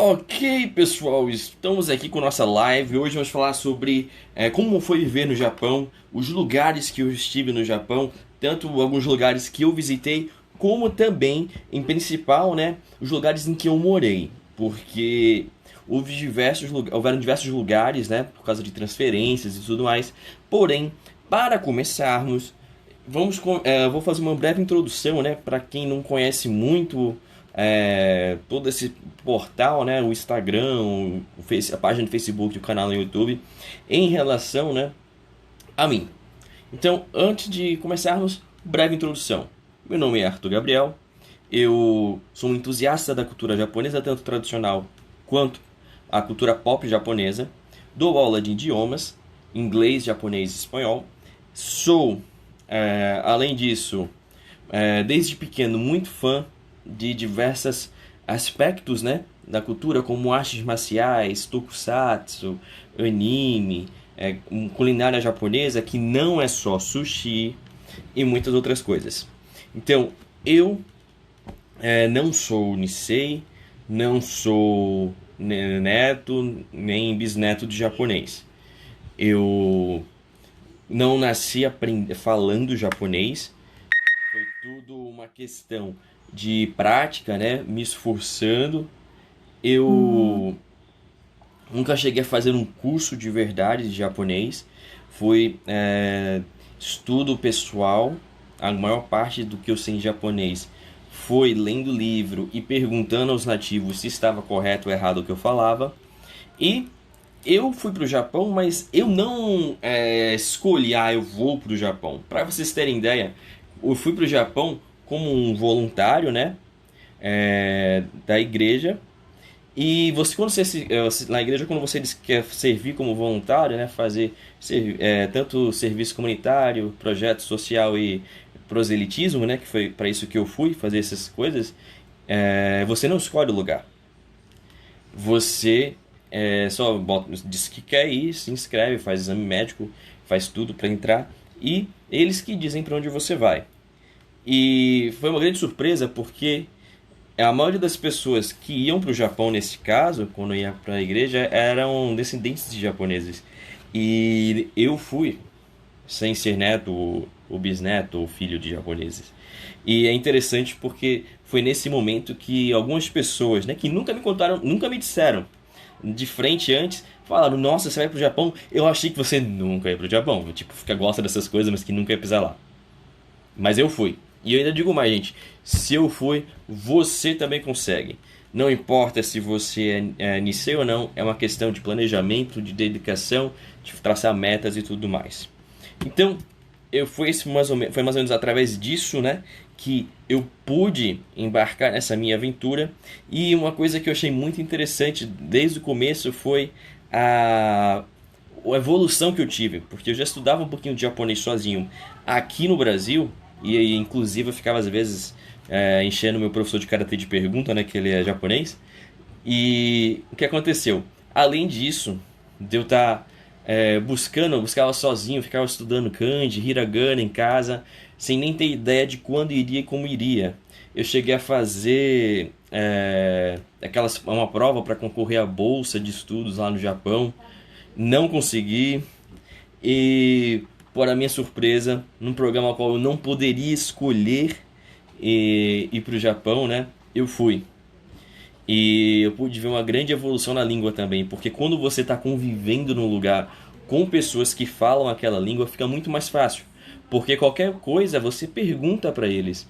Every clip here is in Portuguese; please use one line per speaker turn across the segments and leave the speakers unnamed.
Ok, pessoal, estamos aqui com nossa live. Hoje vamos falar sobre como foi viver no Japão, os lugares que eu estive no Japão, tanto alguns lugares que eu visitei, como também, em principal, né, os lugares em que eu morei. Porque houveram diversos lugares, né, por causa de transferências e tudo mais. Porém, para começarmos, vou fazer uma breve introdução, né, para quem não conhece muito todo esse portal, né, o Instagram, a página do Facebook, o canal no YouTube, em relação, né, a mim. Então, antes de começarmos, breve introdução. Meu nome é Arthur Gabriel, eu sou um entusiasta da cultura japonesa, tanto tradicional quanto a cultura pop japonesa. Dou aula de idiomas, inglês, japonês e espanhol. Sou, além disso, desde pequeno, muito fã de diversos aspectos, né, da cultura, como artes marciais, tokusatsu, anime, culinária japonesa, que não é só sushi, e muitas outras coisas. Então, eu não sou Nisei, não sou neto nem bisneto de japonês. Eu não nasci falando japonês. Foi tudo uma questão de prática, né? Me esforçando. Eu nunca cheguei a fazer um curso de verdade de japonês. Foi estudo pessoal. A maior parte do que eu sei em japonês foi lendo livro e perguntando aos nativos se estava correto ou errado o que eu falava. E eu fui para o Japão, mas eu não escolhi, eu vou para o Japão. Para vocês terem ideia, eu fui para o Japão como um voluntário, né, da igreja. E na igreja, quando você quer servir como voluntário, né, fazer tanto serviço comunitário, projeto social e proselitismo, né, que foi para isso que eu fui fazer essas coisas, você não escolhe o lugar. Você só diz que quer ir, se inscreve, faz exame médico, faz tudo para entrar e eles que dizem para onde você vai. E foi uma grande surpresa porque a maioria das pessoas que iam para o Japão nesse caso, quando ia para a igreja, eram descendentes de japoneses. E eu fui sem ser neto, ou bisneto, ou filho de japoneses. E é interessante porque foi nesse momento que algumas pessoas, né, que nunca me contaram, nunca me disseram de frente antes, falaram: nossa, você vai pro Japão? Eu achei que você nunca ia pro Japão. Tipo, gosta dessas coisas, mas que nunca ia pisar lá. Mas eu fui. E eu ainda digo mais, gente. Se eu fui, você também consegue. Não importa se você é Nisei ou não, é uma questão de planejamento, de dedicação, de traçar metas e tudo mais. Então, foi mais ou menos através disso, né, que eu pude embarcar nessa minha aventura. E uma coisa que eu achei muito interessante desde o começo foi a evolução que eu tive, porque eu já estudava um pouquinho de japonês sozinho aqui no Brasil, e inclusive eu ficava às vezes enchendo meu professor de karatê de pergunta, né, que ele é japonês. E o que aconteceu? Além disso, de eu estar eu buscava sozinho, ficava estudando kanji, hiragana em casa, sem nem ter ideia de quando iria e como iria. Eu cheguei a fazer uma prova para concorrer à bolsa de estudos lá no Japão, não consegui, e, para minha surpresa, num programa ao qual eu não poderia escolher ir para o Japão, né, eu fui. E eu pude ver uma grande evolução na língua também, porque quando você está convivendo num lugar com pessoas que falam aquela língua, fica muito mais fácil. Porque qualquer coisa você pergunta para eles.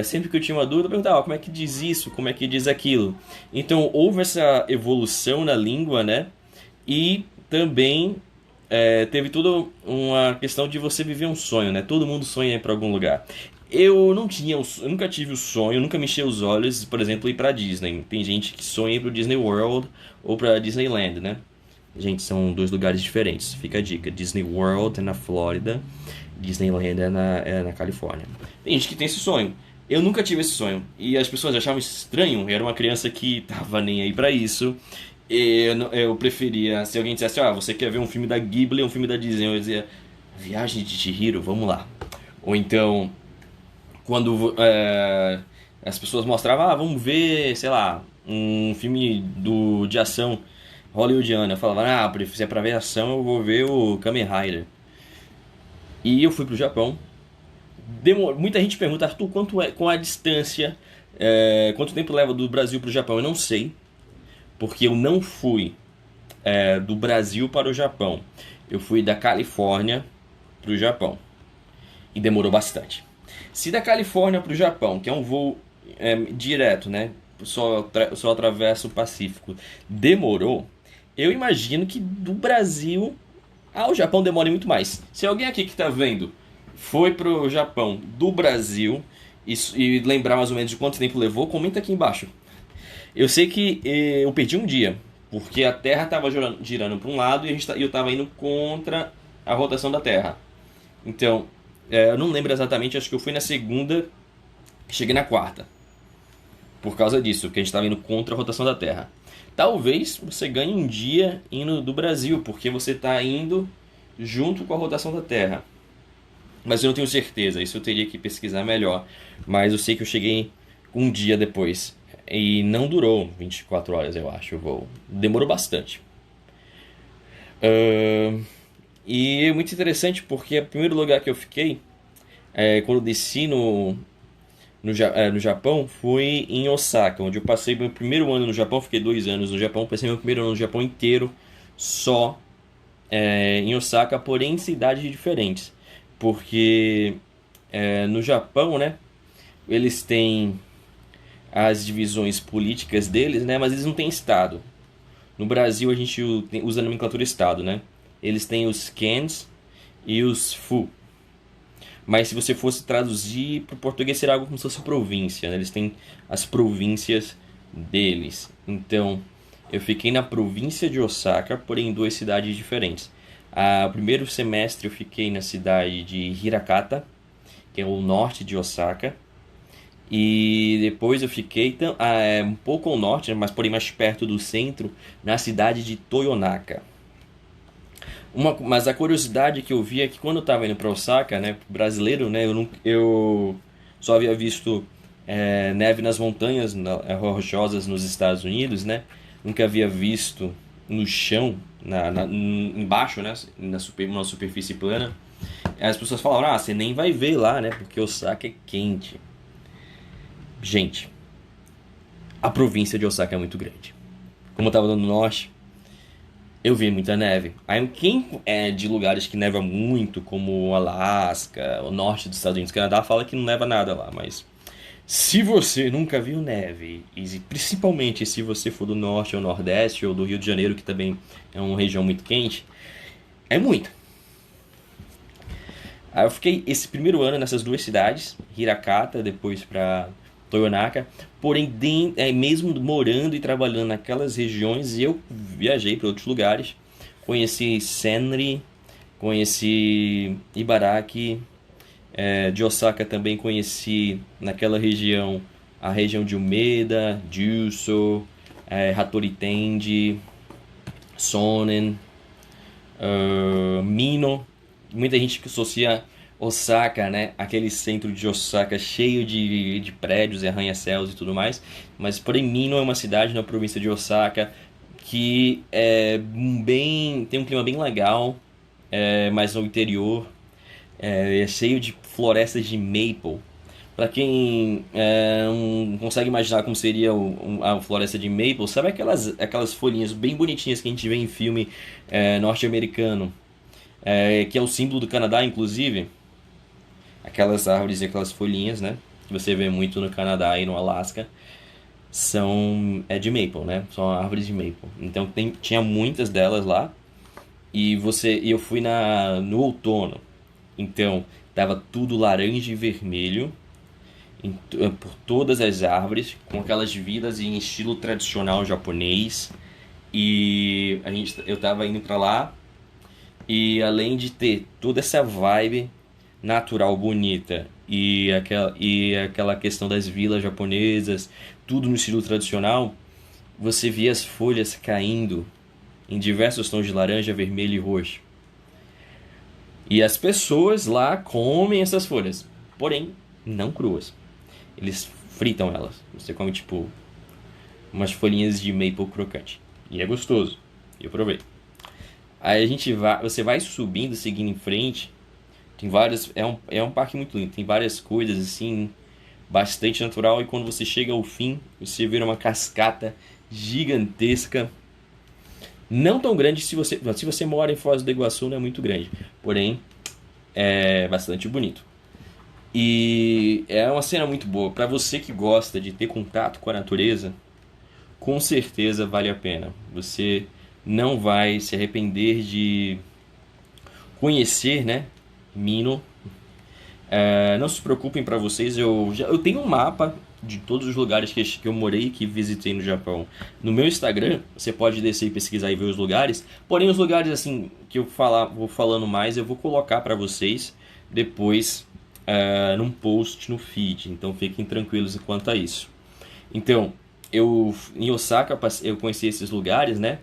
Sempre que eu tinha uma dúvida, eu perguntava: como é que diz isso, como é que diz aquilo. Então houve essa evolução na língua, né? E também teve toda uma questão de você viver um sonho, né? Todo mundo sonha ir para algum lugar. Eu nunca tive o sonho, nunca me enchei os olhos, por exemplo, ir pra Disney. Tem gente que sonha ir pro Disney World ou pra Disneyland, né? Gente, são dois lugares diferentes. Fica a dica: Disney World é na Flórida, Disneyland é na Califórnia. Tem gente que tem esse sonho. Eu nunca tive esse sonho. E as pessoas achavam estranho. Eu era uma criança que tava nem aí pra isso. Eu preferia, se alguém dissesse: você quer ver um filme da Ghibli ou um filme da Disney? Eu dizia: Viagem de Chihiro, vamos lá. Ou então, quando as pessoas mostravam: vamos ver, sei lá, um filme de ação hollywoodiana. Eu falava, ah, se é pra ver ação, eu vou ver o Kamen Rider. E eu fui pro Japão. Muita gente pergunta, Arthur, quanto é com a distância, quanto tempo leva do Brasil pro Japão? Eu não sei, porque eu não fui do Brasil para o Japão. Eu fui da Califórnia pro Japão. E demorou bastante. Se da Califórnia pro Japão, que é um voo direto, né? Só atravessa o Pacífico, demorou, eu imagino que do Brasil ao Japão demore muito mais. Se alguém aqui que está vendo foi pro Japão do Brasil e lembrar mais ou menos de quanto tempo levou, comenta aqui embaixo. Eu sei que eu perdi um dia, porque a Terra estava girando para um lado e eu estava indo contra a rotação da Terra. Então, eu não lembro exatamente, acho que eu fui na segunda, cheguei na quarta. Por causa disso, que a gente estava indo contra a rotação da Terra. Talvez você ganhe um dia indo do Brasil, porque você está indo junto com a rotação da Terra. Mas eu não tenho certeza, isso eu teria que pesquisar melhor. Mas eu sei que eu cheguei um dia depois. E não durou 24 horas, eu acho, o voo. Demorou bastante. E é muito interessante porque o primeiro lugar que eu fiquei, quando eu desci no Japão, foi em Osaka, onde eu passei meu primeiro ano no Japão, fiquei 2 anos no Japão, passei meu primeiro ano no Japão inteiro só em Osaka, porém em cidades diferentes. Porque no Japão, né, eles têm as divisões políticas deles, né, mas eles não têm estado. No Brasil a gente usa a nomenclatura estado, né? Eles têm os Kens e os Fu. Mas se você fosse traduzir para o português seria algo como se fosse província, né? Eles têm as províncias deles. Então, eu fiquei na província de Osaka, porém em 2 cidades diferentes. O primeiro semestre eu fiquei na cidade de Hirakata, que é o norte de Osaka. E depois eu fiquei um pouco ao norte, mas porém mais perto do centro, na cidade de Toyonaka. Mas a curiosidade que eu vi é que quando eu estava indo para Osaka, né, brasileiro, né, eu só havia visto neve nas montanhas rochosas nos Estados Unidos, né? Nunca havia visto no chão, embaixo, né, numa superfície plana. As pessoas falaram, você nem vai ver lá, né, porque Osaka é quente. Gente, a província de Osaka é muito grande. Como eu estava no norte, eu vi muita neve. Aí quem é de lugares que neva muito, como o Alasca, o norte dos Estados Unidos, Canadá, fala que não neva nada lá. Mas se você nunca viu neve, e principalmente se você for do norte ou nordeste, ou do Rio de Janeiro, que também é uma região muito quente, é muito. Aí eu fiquei esse primeiro ano nessas 2 cidades, Hirakata, depois para Toyonaka. Porém, mesmo morando e trabalhando naquelas regiões, eu viajei para outros lugares. Conheci Senri, conheci Ibaraki. De Osaka também conheci naquela região a região de Umeda, Juso, Hattori Tendi, Sonen, Mino. Muita gente que associa Osaka, né? Aquele centro de Osaka cheio de prédios e arranha-céus e tudo mais. Mas porém Mino é uma cidade na província de Osaka que tem um clima bem legal, mas no interior é cheio de florestas de maple. Para quem não consegue imaginar como seria a floresta de maple, sabe aquelas folhinhas bem bonitinhas que a gente vê em filme norte-americano, que é o símbolo do Canadá, inclusive? Aquelas árvores e aquelas folhinhas, né, que você vê muito no Canadá e no Alasca, são de maple, né? São árvores de maple. Então tinha muitas delas lá. E eu fui no outono. Então tava tudo laranja e vermelho por todas as árvores, com aquelas vilas em estilo tradicional japonês. E eu tava indo para lá. E além de ter toda essa vibe natural bonita e aquela questão das vilas japonesas, tudo no estilo tradicional, você via as folhas caindo em diversos tons de laranja, vermelho e roxo. E as pessoas lá comem essas folhas, porém não cruas. Eles fritam elas. Você come tipo umas folhinhas de maple crocante. E é gostoso. Eu provei. Aí você vai subindo, seguindo em frente. Tem várias, é um parque muito lindo. Tem várias coisas assim, bastante natural. E quando você chega ao fim, você vê uma cascata gigantesca. Não tão grande se você mora em Foz do Iguaçu, não é muito grande. Porém, é bastante bonito. E é uma cena muito boa. Para você que gosta de ter contato com a natureza, com certeza vale a pena. Você não vai se arrepender de conhecer, né, Mino. Não se preocupem, para vocês, eu tenho um mapa de todos os lugares que eu morei, que visitei no Japão. No meu Instagram, você pode descer e pesquisar e ver os lugares. Porém, os lugares assim que vou falando mais, eu vou colocar para vocês depois num post no feed. Então fiquem tranquilos quanto a isso. Então, em Osaka eu conheci esses lugares, né?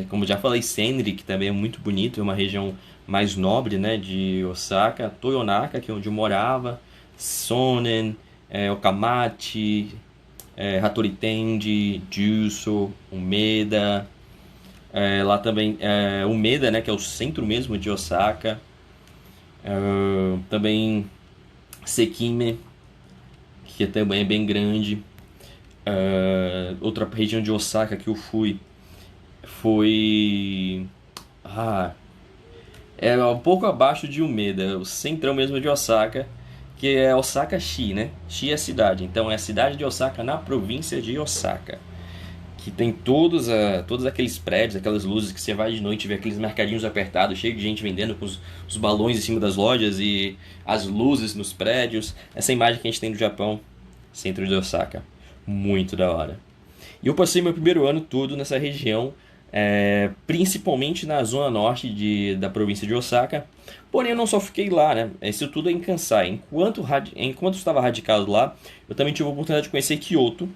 Como já falei, Senri, que também é muito bonito, é uma região mais nobre, né, de Osaka. Toyonaka, que é onde eu morava. Sonen, Okamachi, Hattori-Tenji, Juso, Umeda. Lá também, Umeda, né, que é o centro mesmo de Osaka. Também Sekime, que também é bem grande. Outra região de Osaka que eu fui foi um pouco abaixo de Umeda, o centrão mesmo de Osaka, que é Osaka-shi, né? Shi é a cidade, então é a cidade de Osaka na província de Osaka, que tem todos aqueles prédios, aquelas luzes que você vai de noite e vê aqueles mercadinhos apertados, cheio de gente vendendo com os balões em cima das lojas e as luzes nos prédios. Essa imagem que a gente tem do Japão, centro de Osaka, muito da hora. E eu passei meu primeiro ano todo nessa região, principalmente na zona norte da província de Osaka. Porém, eu não só fiquei lá, né? Isso tudo é em Kansai. Enquanto estava radicado lá, eu também tive a oportunidade de conhecer Kyoto,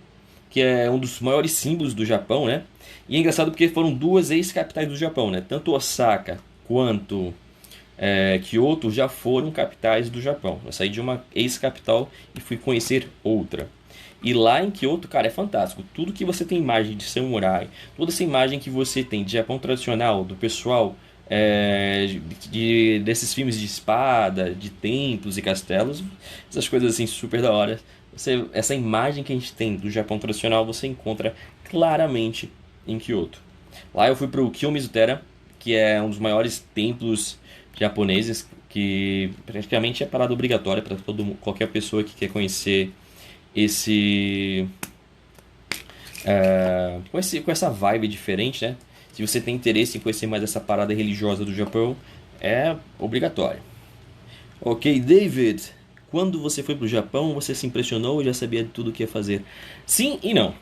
que é um dos maiores símbolos do Japão, né? E é engraçado porque foram duas ex-capitais do Japão, né? Tanto Osaka quanto Kyoto já foram capitais do Japão. Eu saí de uma ex-capital e fui conhecer outra. E lá em Kyoto, cara, é fantástico. Tudo que você tem imagem de samurai, toda essa imagem que você tem de Japão tradicional, do pessoal, desses filmes de espada, de templos e castelos, essas coisas assim super da hora. Essa imagem que a gente tem do Japão tradicional você encontra claramente em Kyoto. Lá eu fui para o Kiyomizu-tera, que é um dos maiores templos japoneses, que praticamente é parada obrigatória para qualquer pessoa que quer conhecer com essa vibe diferente, né? Se você tem interesse em conhecer mais essa parada religiosa do Japão, é obrigatório. Ok, David, quando você foi pro Japão, você se impressionou ou já sabia de tudo o que ia fazer? Sim e não.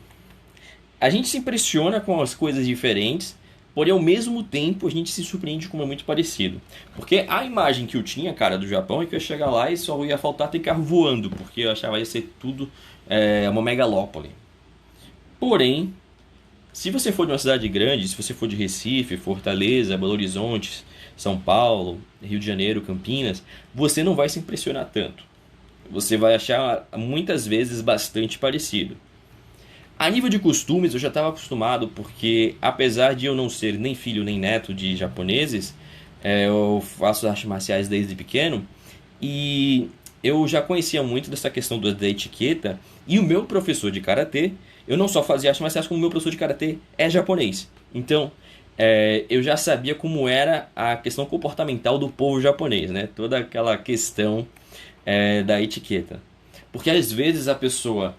A gente se impressiona com as coisas diferentes, porém ao mesmo tempo a gente se surpreende como é muito parecido. Porque a imagem que eu tinha, cara, do Japão é que eu ia chegar lá e só ia faltar ter carro voando, porque eu achava que ia ser tudo uma megalópole. Porém, se você for de uma cidade grande, se você for de Recife, Fortaleza, Belo Horizonte, São Paulo, Rio de Janeiro, Campinas, você não vai se impressionar tanto. Você vai achar muitas vezes bastante parecido. A nível de costumes, eu já estava acostumado, porque apesar de eu não ser nem filho nem neto de japoneses, eu faço artes marciais desde pequeno, e eu já conhecia muito dessa questão da etiqueta, e o meu professor de karatê, eu não só fazia artes marciais, como o meu professor de karatê é japonês. Então, eu já sabia como era a questão comportamental do povo japonês, né? Toda aquela questão da etiqueta. Porque às vezes a pessoa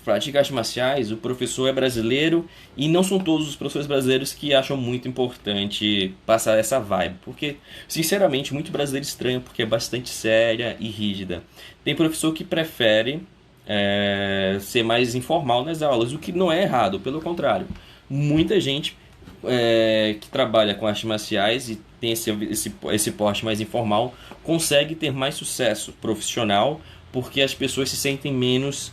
pratica artes marciais, o professor é brasileiro, e não são todos os professores brasileiros que acham muito importante passar essa vibe. Porque, sinceramente, muito brasileiro estranho, porque é bastante séria e rígida. Tem professor que prefere ser mais informal nas aulas, o que não é errado, pelo contrário. Muita gente que trabalha com artes marciais e tem esse porte mais informal consegue ter mais sucesso profissional, porque as pessoas se sentem menos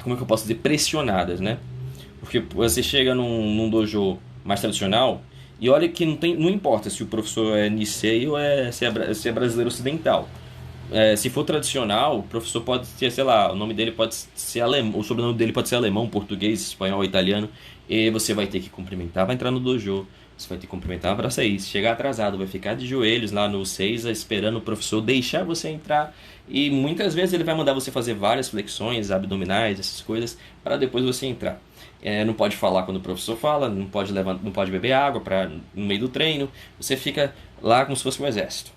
como é que eu posso dizer, pressionadas, né? Porque você chega num dojo mais tradicional e olha que não importa se o professor é Nisei ou se é brasileiro ocidental. Se for tradicional, o professor pode ser, sei lá, o nome dele pode ser alemão, o sobrenome dele pode ser alemão, português, espanhol, italiano, e você vai ter que cumprimentar, vai entrar no dojo, você vai ter que cumprimentar para sair. Se chegar atrasado, vai ficar de joelhos lá no Seiza esperando o professor deixar você entrar, e muitas vezes ele vai mandar você fazer várias flexões, abdominais, essas coisas, para depois você entrar. Não pode falar quando o professor fala, não pode levar, não pode beber água no meio do treino, você fica lá como se fosse um exército.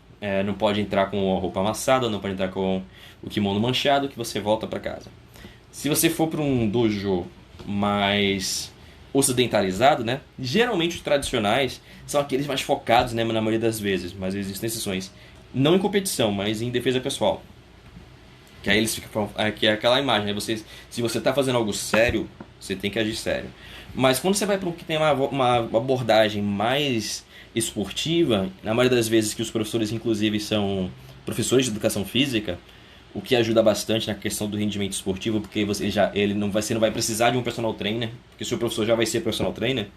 Não pode entrar com a roupa amassada, não pode entrar com o kimono manchado, que você volta para casa. Se você for para um dojo mais ocidentalizado, né? Geralmente os tradicionais são aqueles mais focados, né, na maioria das vezes, mas existem exceções. Não em competição, mas em defesa pessoal. Que aí eles ficam, que é aquela imagem, né? Se você está fazendo algo sério, você tem que agir sério. Mas quando você vai para um que tem uma abordagem mais esportiva, na maioria das vezes que os professores inclusive são professores de educação física, o que ajuda bastante na questão do rendimento esportivo, porque você não vai precisar de um personal trainer, porque o seu professor já vai ser personal trainer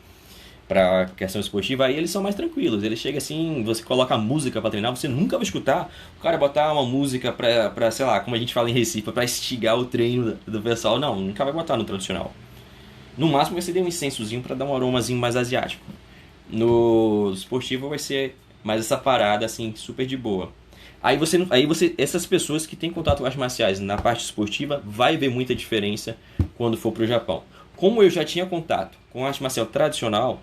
para questão esportiva, aí eles são mais tranquilos. Ele chega assim, você coloca a música para treinar, você nunca vai escutar o cara botar uma música pra, sei lá, como a gente fala em Recife, para instigar o treino do pessoal. Não, nunca vai botar no tradicional. No máximo vai ser um incensozinho para dar um aromazinho mais asiático. No esportivo vai ser mais essa parada assim, super de boa. Essas pessoas que têm contato com artes marciais na parte esportiva vai ver muita diferença quando for pro Japão. Como eu já tinha contato com arte marcial tradicional,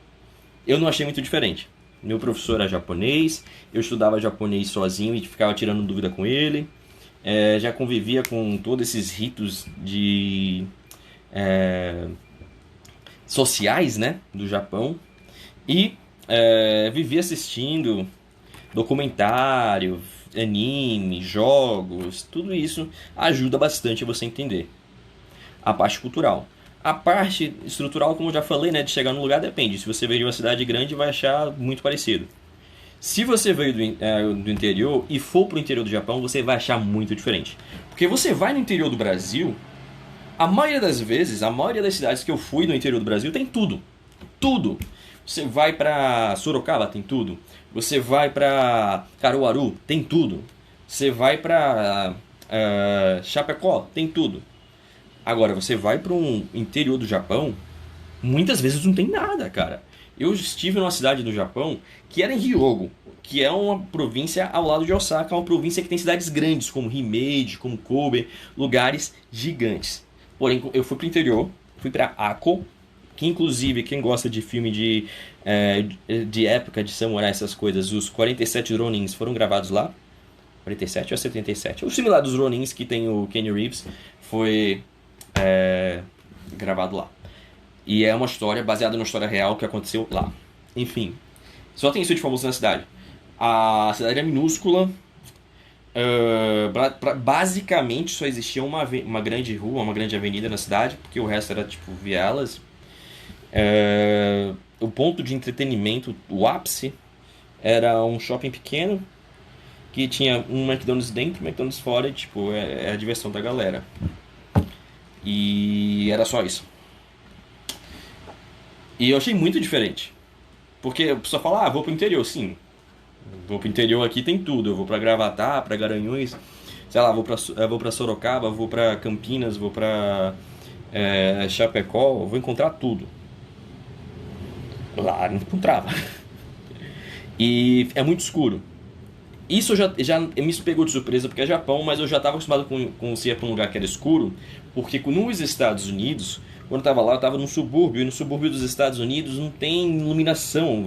eu não achei muito diferente. Meu professor era japonês, eu estudava japonês sozinho e ficava tirando dúvida com ele. Já convivia com todos esses ritos de sociais, né, do Japão. E vivia assistindo documentário, anime, jogos, tudo isso ajuda bastante a você entender a parte cultural. A parte estrutural, como eu já falei, né, de chegar no lugar depende. Se você veio de uma cidade grande, vai achar muito parecido. Se você veio do interior e for para o interior do Japão, você vai achar muito diferente. Porque você vai no interior do Brasil, a maioria das vezes, a maioria das cidades que eu fui no interior do Brasil tem tudo. Tudo. Você vai para Sorocaba, tem tudo. Você vai para Caruaru, tem tudo. Você vai para Chapecó, tem tudo. Agora, você vai para um interior do Japão, muitas vezes não tem nada, cara. Eu estive numa cidade do Japão que era em Hyogo, que é uma província ao lado de Osaka, uma província que tem cidades grandes, como Himeji, como Kobe, lugares gigantes. Porém, eu fui para o interior, fui para Ako, que inclusive quem gosta de filme de época, de samurai, essas coisas, os 47 Ronins foram gravados lá. 47 ou 77? O similar dos Ronins que tem o Keanu Reeves foi gravado lá. E é uma história baseada numa história real que aconteceu lá. Enfim, só tem isso de famoso na cidade. A cidade é minúscula. Basicamente só existia uma grande rua, uma grande avenida na cidade, porque o resto era tipo vielas. O ponto de entretenimento, o ápice, era um shopping pequeno que tinha um McDonald's dentro, um McDonald's fora, e tipo, é a diversão da galera. E era só isso. E eu achei muito diferente. Porque a pessoa fala, vou pro interior, sim. Vou pro interior, aqui tem tudo. Eu vou pra Gravatá, pra Garanhuns, sei lá, vou pra Sorocaba, vou pra Campinas, vou pra Chapecó, vou encontrar tudo. Lá não encontrava. E é muito escuro. Isso já me pegou de surpresa porque é Japão, mas eu já estava acostumado com ser para um lugar que era escuro, porque nos Estados Unidos, quando eu estava lá, eu estava num subúrbio, e no subúrbio dos Estados Unidos não tem iluminação.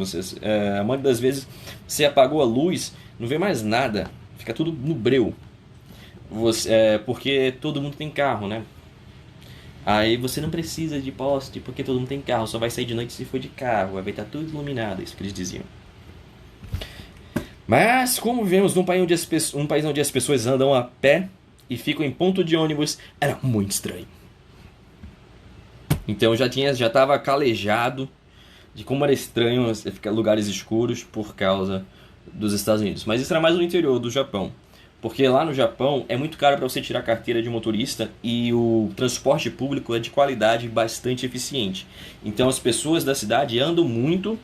A maioria das vezes você apagou a luz, não vê mais nada, fica tudo no breu. Porque todo mundo tem carro, né? Aí você não precisa de poste, porque todo mundo tem carro, só vai sair de noite se for de carro, vai estar tudo iluminado, isso que eles diziam. Mas, como vivemos num país onde as pessoas andam a pé e ficam em ponto de ônibus, era muito estranho. Então já estava calejado de como era estranho ficar em lugares escuros por causa dos Estados Unidos. Mas isso era mais no interior do Japão. Porque lá no Japão é muito caro para você tirar a carteira de motorista e o transporte público é de qualidade bastante eficiente. Então as pessoas da cidade andam muito.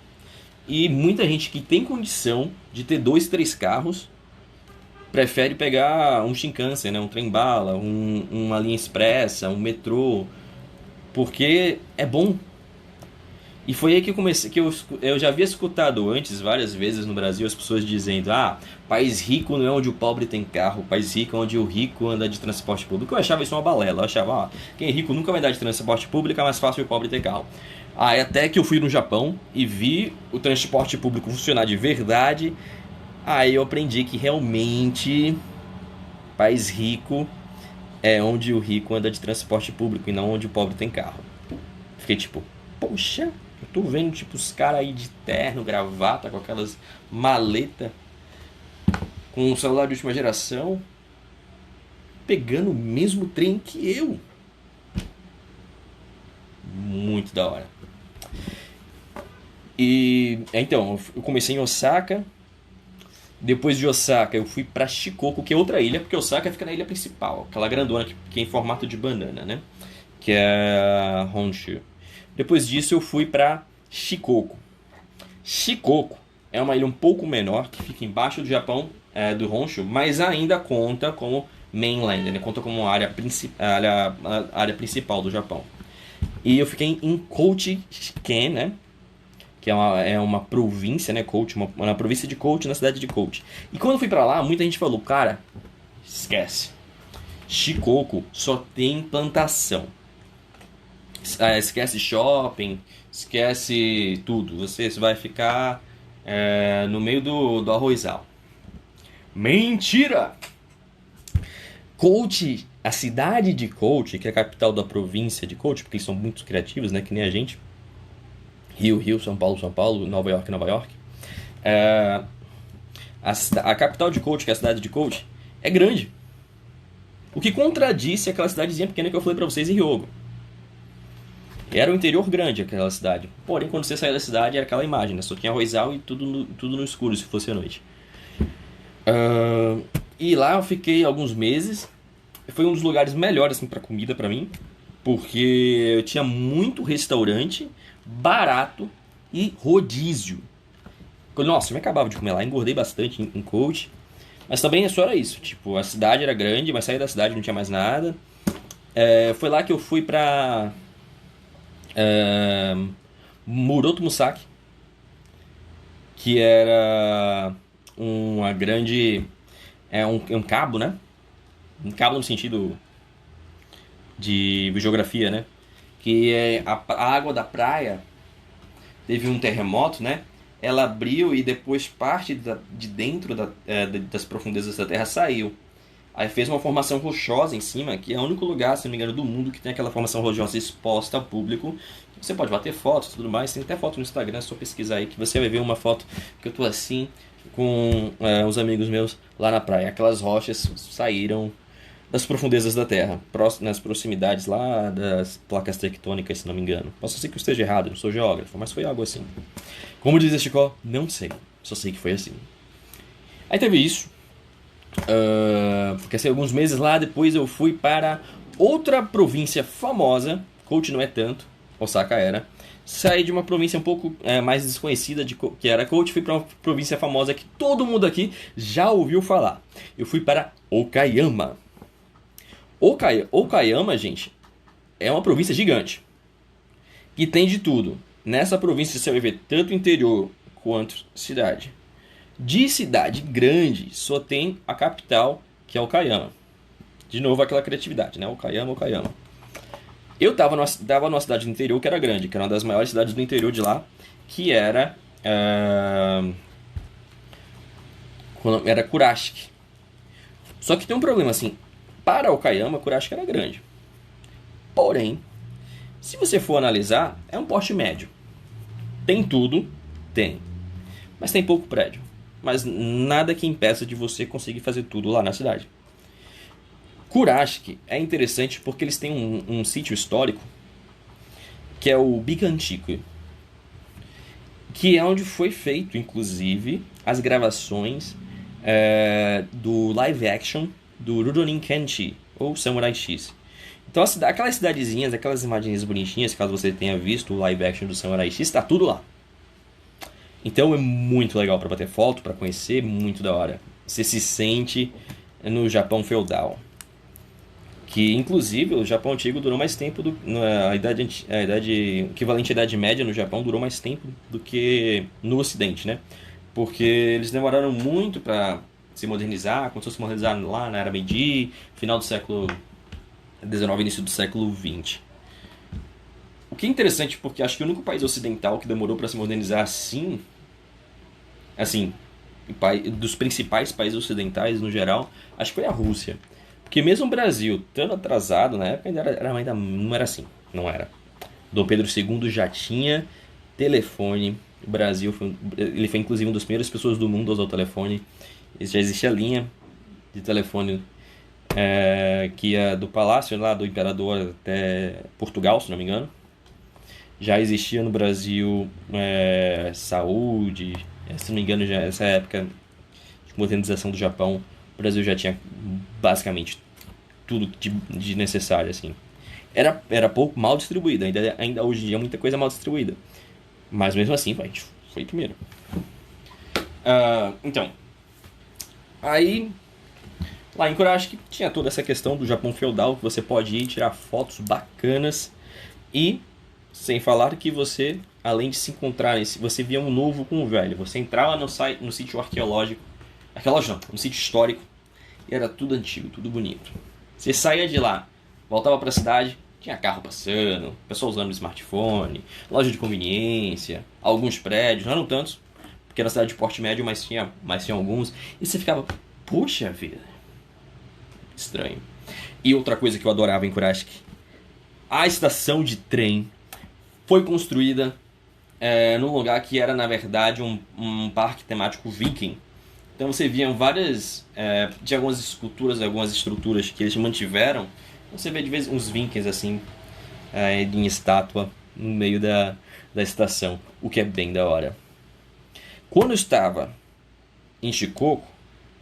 E muita gente que tem condição de ter 2, 3 carros prefere pegar um Shinkansen, né? Um trem-bala, uma linha expressa, um metrô, porque é bom. E foi aí que eu comecei, eu já havia escutado antes, várias vezes no Brasil, as pessoas dizendo: ah, país rico não é onde o pobre tem carro, país rico é onde o rico anda de transporte público. Eu achava isso uma balela, eu achava: ah, quem é rico nunca vai dar de transporte público, é mais fácil o pobre ter carro. Aí até que eu fui no Japão e vi o transporte público funcionar de verdade, aí eu aprendi que realmente país rico é onde o rico anda de transporte público e não onde o pobre tem carro. Fiquei tipo, poxa, eu tô vendo tipo os caras aí de terno, gravata, com aquelas maletas, com um celular de última geração, pegando o mesmo trem que eu. Muito da hora. E então, eu comecei em Osaka. Depois de Osaka, eu fui pra Shikoku, que é outra ilha, porque Osaka fica na ilha principal, aquela grandona que é em formato de banana, né? Que é Honshu. Depois disso, eu fui pra Shikoku. Shikoku é uma ilha um pouco menor, que fica embaixo do Japão, do Honshu, mas ainda conta como mainland, né? Conta como área principal do Japão. E eu fiquei em Kochiken, né? Que é uma província, né, Kochi, uma província de Kochi, na cidade de Kochi. E quando eu fui pra lá, muita gente falou: cara, esquece. Shikoku só tem plantação. Esquece shopping, esquece tudo. Você vai ficar no meio do arrozal. Mentira! Kochi, a cidade de Kochi, que é a capital da província de Kochi, porque eles são muito criativos, né, que nem a gente. Rio, Rio, São Paulo, Nova York, Nova York. A capital de Kochi, que é a cidade de Kochi, é grande. O que contradisse aquela cidadezinha pequena que eu falei pra vocês em Hyogo. Era um interior grande aquela cidade. Porém, quando você saía da cidade, era aquela imagem, né? Só tinha arrozal e tudo no escuro, se fosse a noite. E lá eu fiquei alguns meses. Foi um dos lugares melhores assim, pra comida pra mim. Porque eu tinha muito restaurante barato e rodízio. Nossa, eu me acabava de comer lá, engordei bastante em Kochi. Mas também só era isso. Tipo, a cidade era grande, mas saí da cidade não tinha mais nada. Foi lá que eu fui pra Muroto Musaki, que era uma grande... um cabo, né? Um cabo no sentido de geografia, né? Que a água da praia teve um terremoto, né? Ela abriu e depois parte de dentro das profundezas da terra saiu. Aí fez uma formação rochosa em cima, que é o único lugar, se não me engano, do mundo que tem aquela formação rochosa exposta ao público. Você pode bater fotos e tudo mais, tem até foto no Instagram, é só pesquisar aí que você vai ver uma foto que eu tô assim com os amigos meus lá na praia. Aquelas rochas saíram das profundezas da Terra, nas proximidades lá das placas tectônicas, se não me engano. Posso ser que eu esteja errado, eu não sou geógrafo, mas foi algo assim. Como diz Chicó, não sei, só sei que foi assim. Aí teve isso. Fiquei alguns meses lá, depois eu fui para outra província famosa, Kochi não é tanto, Osaka era. Saí de uma província um pouco mais desconhecida, que era Kochi, fui para uma província famosa que todo mundo aqui já ouviu falar. Eu fui para Okayama. Okayama, gente, é uma província gigante, que tem de tudo. Nessa província você vai ver tanto interior quanto cidade. De cidade grande, só tem a capital, que é Okayama. De novo aquela criatividade, né? Okayama. Eu tava numa cidade do interior que era grande, que era uma das maiores cidades do interior de lá, que era Kurashiki. Só que tem um problema assim, para Okayama, Kurashiki era grande. Porém, se você for analisar, é um porte médio. Tem tudo? Tem. Mas tem pouco prédio. Mas nada que impeça de você conseguir fazer tudo lá na cidade. Kurashiki é interessante porque eles têm um sítio histórico que é o Bikanchiku, que é onde foi feito, inclusive, as gravações do live action do Rurouni Kenshin, ou Samurai X. Então, aquelas cidadezinhas, aquelas imagens bonitinhas, caso você tenha visto o live action do Samurai X, está tudo lá. Então é muito legal para bater foto, para conhecer, muito da hora. você se sente no Japão feudal. Que, inclusive, o Japão antigo durou mais tempo o equivalente à Idade Média no Japão durou mais tempo do que no Ocidente, né? Porque eles demoraram muito para se modernizar, começou a se modernizar lá na Era Meiji, final do século XIX, início do século XX. O que é interessante, porque acho que o único país ocidental que demorou para se modernizar assim, dos principais países ocidentais no geral, acho que foi a Rússia. Porque mesmo o Brasil, estando atrasado, na época ainda não era assim, não era. Dom Pedro II já tinha telefone, o Brasil ele foi inclusive uma das primeiras pessoas do mundo a usar o telefone. Já existia linha de telefone que ia do palácio lá do imperador até Portugal, se não me engano. Já existia no Brasil saúde, se não me engano, já nessa época de modernização do Japão, o Brasil já tinha basicamente tudo de necessário, assim. Era pouco mal distribuído, ainda hoje em dia muita coisa mal distribuída. Mas mesmo assim, a gente foi primeiro. Então, aí lá em Kurashiki tinha toda essa questão do Japão feudal, que você pode ir tirar fotos bacanas e sem falar que você, além de se encontrar, você via um novo com o velho. Você entrava no sítio arqueológico, no sítio histórico, e era tudo antigo, tudo bonito. Você saía de lá, voltava para a cidade, tinha carro passando, pessoal usando smartphone, loja de conveniência, alguns prédios, não eram tantos, porque era uma cidade de porte médio, mas tinha alguns, e você ficava, poxa vida, estranho. E outra coisa que eu adorava em Kurashiki, a estação de trem foi construída num lugar que era, na verdade, um parque temático viking. Então você via de algumas esculturas, algumas estruturas que eles mantiveram, você vê de vez uns vikings assim, em estátua, no meio da estação, o que é bem da hora. Quando eu estava em Shikoku,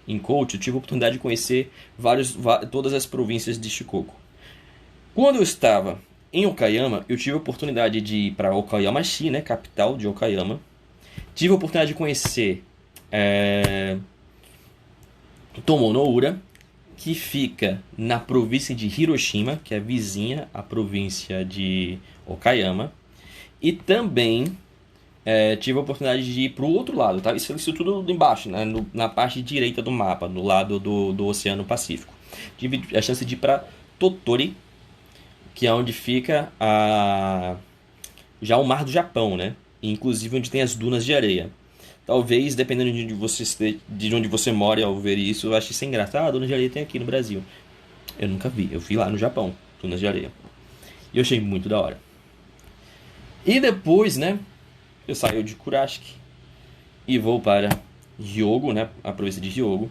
em Kochi, eu tive a oportunidade de conhecer todas as províncias de Shikoku. Quando eu estava em Okayama, eu tive a oportunidade de ir para Okayama-shi, né, capital de Okayama. Tive a oportunidade de conhecer Tomonoura, que fica na província de Hiroshima, que é vizinha à província de Okayama. E também tive a oportunidade de ir para o outro lado, tá? Isso tudo embaixo, né? Na parte direita do mapa, no lado do Oceano Pacífico. Tive a chance de ir para Tottori, que é onde fica já o Mar do Japão, né? Inclusive onde tem as dunas de areia. Talvez, dependendo de onde você mora ao ver isso, eu ache isso engraçado. Dunas de areia tem aqui no Brasil. Eu nunca vi, eu vi lá no Japão, dunas de areia. E eu achei muito da hora. E depois, né, eu saio de Kurashiki e vou para Hyogo, né, a província de Hyogo,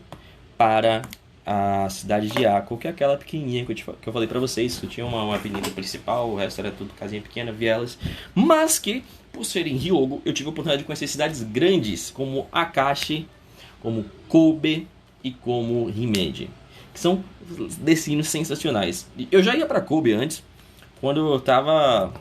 para a cidade de Ako, que é aquela pequenininha que eu falei pra vocês, que tinha uma avenida principal, o resto era tudo casinha pequena, vielas, mas que, por ser em Hyogo, eu tive a oportunidade de conhecer cidades grandes, como Akashi, como Kobe e como Himeji, que são destinos sensacionais. Eu já ia pra Kobe antes, quando eu tava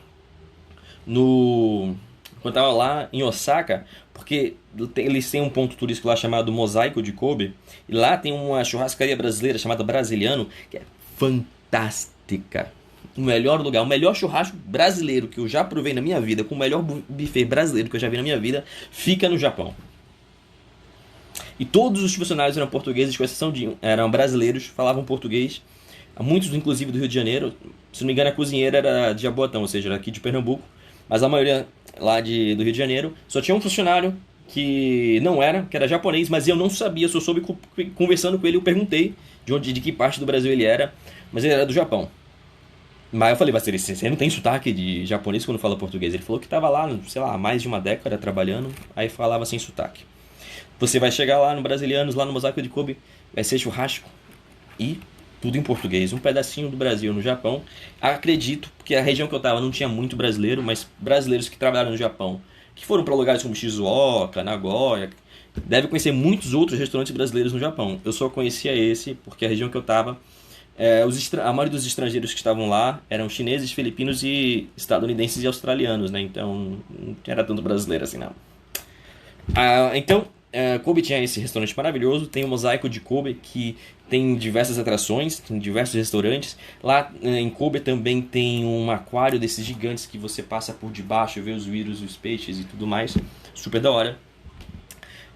lá em Osaka, porque eles têm um ponto turístico lá chamado Mosaico de Kobe, e lá tem uma churrascaria brasileira chamada Brasiliano, que é fantástica. O melhor lugar, o melhor churrasco brasileiro que eu já provei na minha vida, com o melhor buffet brasileiro que eu já vi na minha vida, fica no Japão. E todos os funcionários eram portugueses, com exceção eram brasileiros, falavam português. Muitos, inclusive, do Rio de Janeiro. Se não me engano, a cozinheira era de Jaboatão, ou seja, era aqui de Pernambuco. Mas a maioria lá do Rio de Janeiro. Só tinha um funcionário que era japonês, mas eu não sabia, só soube conversando com ele, eu perguntei de que parte do Brasil ele era, mas ele era do Japão. Mas eu falei, você não tem sotaque de japonês quando fala português? Ele falou que estava lá, sei lá, há mais de uma década trabalhando, aí falava sem sotaque. Você vai chegar lá no Brasilianos, lá no Mosaico de Kobe, vai ser churrasco e tudo em português, um pedacinho do Brasil no Japão. Acredito que a região que eu estava não tinha muito brasileiro, mas brasileiros que trabalharam no Japão, que foram para lugares como Shizuoka, Nagoya, devem conhecer muitos outros restaurantes brasileiros no Japão. Eu só conhecia esse porque a região que eu estava, a maioria dos estrangeiros que estavam lá eram chineses, filipinos e estadunidenses e australianos, né? Então não era tanto brasileiro assim, não. Então Kobe tinha esse restaurante maravilhoso, tem o Mosaico de Kobe, que tem diversas atrações, tem diversos restaurantes. Lá em Kobe também tem um aquário desses gigantes que você passa por debaixo, vê os vírus, os peixes e tudo mais. Super da hora.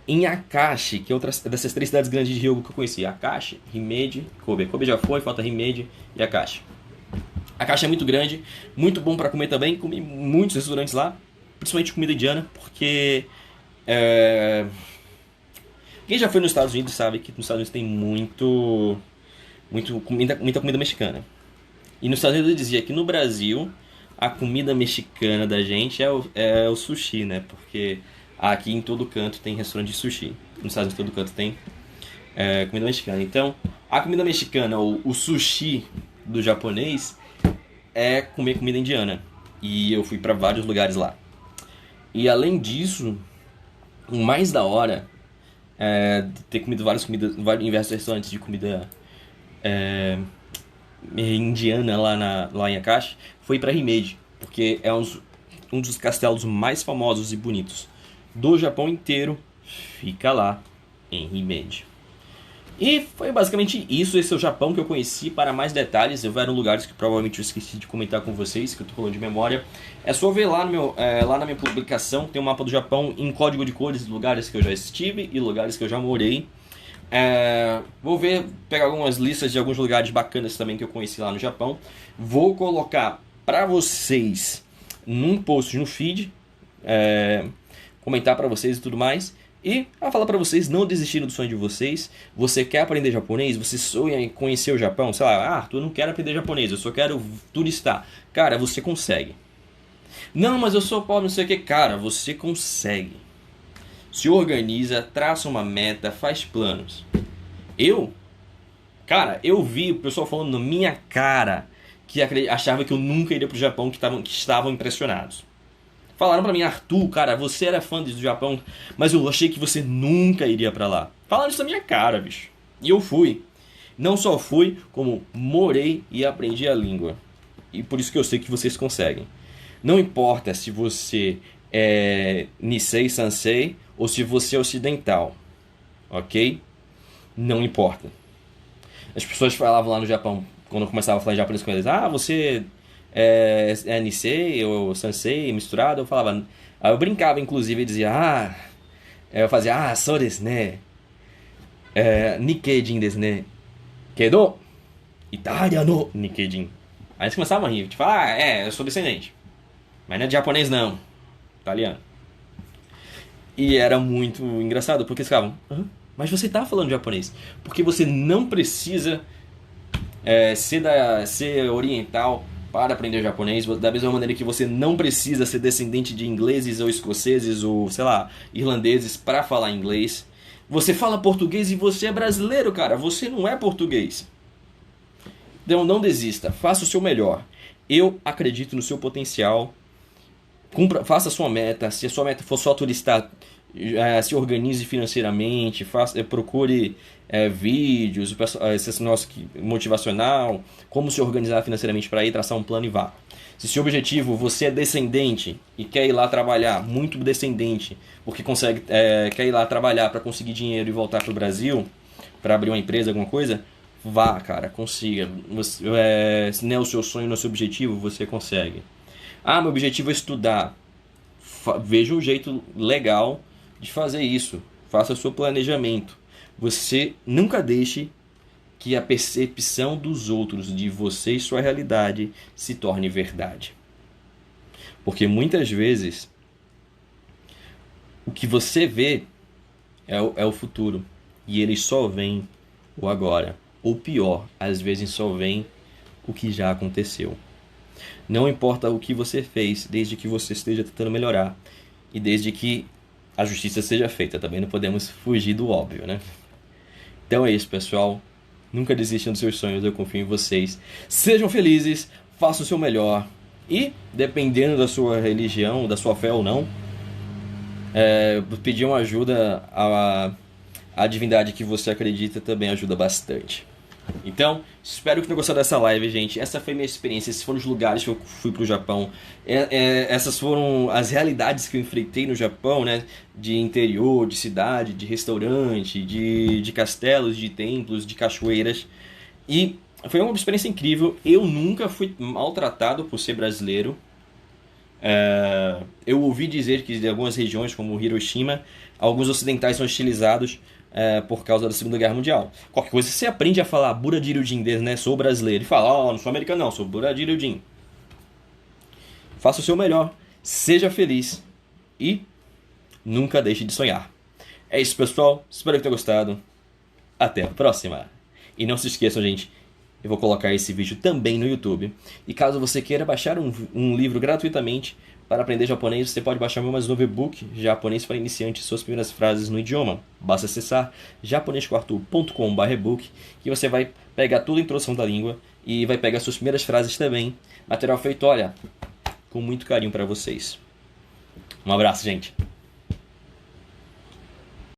Em Akashi, que é outra dessas 3 cidades grandes de Hyogo que eu conheci. Akashi, Himeji, Kobe. Kobe já foi, falta Himeji e Akashi. Akashi é muito grande, muito bom para comer também. Comi muitos restaurantes lá, principalmente comida indiana, porque... Quem já foi nos Estados Unidos sabe que nos Estados Unidos tem muita comida mexicana. E nos Estados Unidos eu dizia que no Brasil a comida mexicana da gente é o sushi, né? Porque aqui em todo canto tem restaurante de sushi. Nos Estados Unidos em todo canto tem comida mexicana. Então, a comida mexicana, ou o sushi do japonês, é comer comida indiana. E eu fui para vários lugares lá. E além disso, o mais da hora de ter comido várias comidas em diversos restaurantes de comida indiana lá em Akashi, foi para Himeji, porque é um dos castelos mais famosos e bonitos do Japão inteiro, fica lá em Himeji. E foi basicamente isso, esse é o Japão que eu conheci. Para mais detalhes, houveram lugares que provavelmente eu esqueci de comentar com vocês, que eu tô falando de memória. É só ver lá, lá na minha publicação, tem um mapa do Japão em código de cores, lugares que eu já estive e lugares que eu já morei. Vou pegar algumas listas de alguns lugares bacanas também que eu conheci lá no Japão. Vou colocar para vocês num post no feed, comentar para vocês e tudo mais. E falar para vocês não desistirem do sonho de vocês. Você quer aprender japonês? Você sonha em conhecer o Japão? Sei lá, Arthur, eu não quero aprender japonês, eu só quero turistar. Cara, você consegue. Não, mas eu sou pobre, não sei o que. Cara, você consegue. Se organiza, traça uma meta, faz planos. Eu vi o pessoal falando na minha cara que achava que eu nunca iria pro Japão, que estavam impressionados. Falaram pra mim, Arthur, cara, você era fã do Japão, mas eu achei que você nunca iria pra lá. Falaram isso na minha cara, bicho. E eu fui. Não só fui, como morei e aprendi a língua. E por isso que eu sei que vocês conseguem. Não importa se você é Nisei Sansei ou se você é ocidental. Ok? Não importa. As pessoas falavam lá no Japão, quando eu começava a falar em japonês com eles, você é Nisei ou Sansei misturado. Eu falava, eu brincava inclusive e dizia, eu fazia, sou desu ne, Nikkei-jin desu ne, kedo, Itália no Nikkei-jin. Aí eles começavam a rir, tipo, eu sou descendente, mas não é de japonês não, italiano. E era muito engraçado, porque eles ficavam, mas você tá falando japonês, porque você não precisa ser oriental para aprender japonês, da mesma maneira que você não precisa ser descendente de ingleses ou escoceses ou, sei lá, irlandeses para falar inglês. Você fala português e você é brasileiro, cara, você não é português. Então não desista, faça o seu melhor. Eu acredito no seu potencial. Faça a sua meta. Se a sua meta for só turistar, se organize financeiramente, procure vídeos, esse nosso motivacional, como se organizar financeiramente para ir traçar um plano e vá. Se seu objetivo, você é descendente e quer ir lá trabalhar, muito descendente, porque quer ir lá trabalhar para conseguir dinheiro e voltar para o Brasil, para abrir uma empresa, alguma coisa, vá, cara, consiga. Se não é o seu sonho, não é o seu objetivo, você consegue. Meu objetivo é estudar. Veja um jeito legal de fazer isso. Faça o seu planejamento. Você nunca deixe que a percepção dos outros de você e sua realidade se torne verdade. Porque muitas vezes o que você vê é o futuro e eles só veem o agora. Ou pior, às vezes só veem o que já aconteceu. Não importa o que você fez, desde que você esteja tentando melhorar e desde que a justiça seja feita. Também não podemos fugir do óbvio, né? Então é isso, pessoal. Nunca desistam dos seus sonhos, eu confio em vocês. Sejam felizes, façam o seu melhor. E, dependendo da sua religião, da sua fé ou não, pedir uma ajuda à divindade que você acredita também ajuda bastante. Então, espero que tenham gostado dessa live, gente. Essa foi minha experiência. Esses foram os lugares que eu fui pro Japão. Essas foram as realidades que eu enfrentei no Japão, né? De interior, de cidade, de restaurante, de castelos, de templos, de cachoeiras. E foi uma experiência incrível. Eu nunca fui maltratado por ser brasileiro. Eu ouvi dizer que em algumas regiões, como Hiroshima, alguns ocidentais são hostilizados por causa da Segunda Guerra Mundial. Qualquer coisa você aprende a falar Buradirudin, né? Sou brasileiro. E fala, não sou americano não, sou Buradirudin. Faça o seu melhor, seja feliz e nunca deixe de sonhar. É isso, pessoal. Espero que tenham gostado. Até a próxima. E não se esqueçam, gente, eu vou colocar esse vídeo também no YouTube. E caso você queira baixar um livro gratuitamente para aprender japonês, você pode baixar meu mais novo e-book, Japonês para Iniciantes, suas primeiras frases no idioma. Basta acessar japonescoartur.com/ebook, que você vai pegar toda a introdução da língua e vai pegar suas primeiras frases também. Material feito, olha, com muito carinho para vocês. Um abraço, gente.